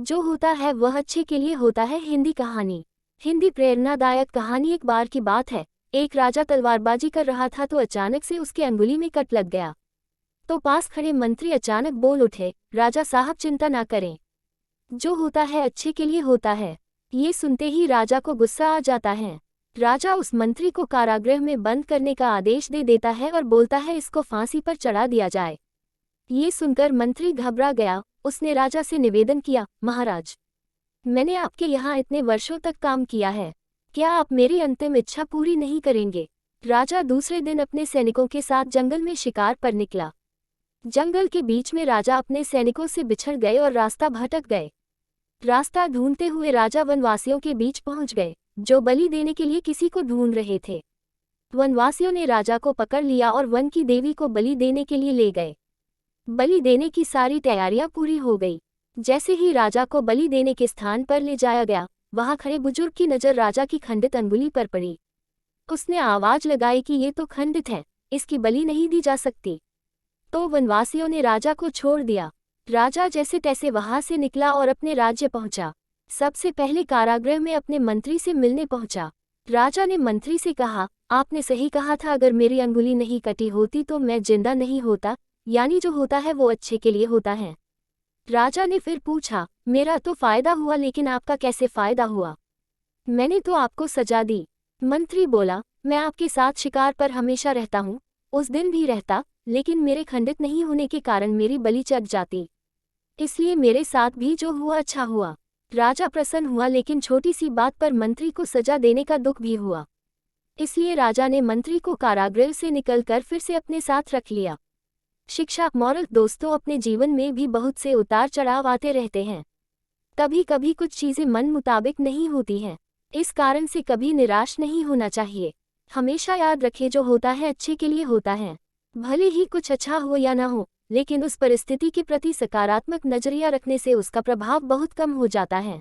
जो होता है वह अच्छे के लिए होता है। हिंदी कहानी। हिंदी प्रेरणादायक कहानी। एक बार की बात है, एक राजा तलवारबाजी कर रहा था तो अचानक से उसके अंगुली में कट लग गया। तो पास खड़े मंत्री अचानक बोल उठे, राजा साहब चिंता ना करें, जो होता है अच्छे के लिए होता है। ये सुनते ही राजा को गुस्सा आ जाता है। राजा उस मंत्री को कारागृह में बंद करने का आदेश दे देता है और बोलता है इसको फांसी पर चढ़ा दिया जाए। ये सुनकर मंत्री घबरा गया। उसने राजा से निवेदन किया, महाराज, मैंने आपके यहाँ इतने वर्षों तक काम किया है, क्या आप मेरी अंतिम इच्छा पूरी नहीं करेंगे? राजा दूसरे दिन अपने सैनिकों के साथ जंगल में शिकार पर निकला। जंगल के बीच में राजा अपने सैनिकों से बिछड़ गए और रास्ता भटक गए। रास्ता ढूंढते हुए राजा वनवासियों के बीच पहुंच गए, जो बलि देने के लिए किसी को ढूंढ रहे थे। वनवासियों ने राजा को पकड़ लिया और वन की देवी को बलि देने के लिए ले गए। बलि देने की सारी तैयारियां पूरी हो गई। जैसे ही राजा को बलि देने के स्थान पर ले जाया गया, वहां खड़े बुजुर्ग की नज़र राजा की खंडित अंगुली पर पड़ी। उसने आवाज लगाई कि ये तो खंडित है, इसकी बलि नहीं दी जा सकती। तो वनवासियों ने राजा को छोड़ दिया। राजा जैसे तैसे वहां से निकला और अपने राज्य पहुंचा। सबसे पहले कारागृह में अपने मंत्री से मिलने पहुंचा। राजा ने मंत्री से कहा, आपने सही कहा था, अगर मेरी अंगुली नहीं कटी होती तो मैं जिंदा नहीं होता, यानी जो होता है वो अच्छे के लिए होता है। राजा ने फिर पूछा, मेरा तो फायदा हुआ, लेकिन आपका कैसे फायदा हुआ? मैंने तो आपको सजा दी। मंत्री बोला, मैं आपके साथ शिकार पर हमेशा रहता हूँ, उस दिन भी रहता, लेकिन मेरे खंडित नहीं होने के कारण मेरी बलि चढ़ जाती, इसलिए मेरे साथ भी जो हुआ अच्छा हुआ। राजा प्रसन्न हुआ, लेकिन छोटी सी बात पर मंत्री को सजा देने का दुख भी हुआ। इसलिए राजा ने मंत्री को कारागृह से निकलकर फिर से अपने साथ रख लिया। शिक्षा मॉरल। दोस्तों, अपने जीवन में भी बहुत से उतार चढ़ाव आते रहते हैं। कभी कभी कुछ चीज़ें मन मुताबिक नहीं होती हैं, इस कारण से कभी निराश नहीं होना चाहिए। हमेशा याद रखें, जो होता है अच्छे के लिए होता है। भले ही कुछ अच्छा हो या ना हो, लेकिन उस परिस्थिति के प्रति सकारात्मक नजरिया रखने से उसका प्रभाव बहुत कम हो जाता है।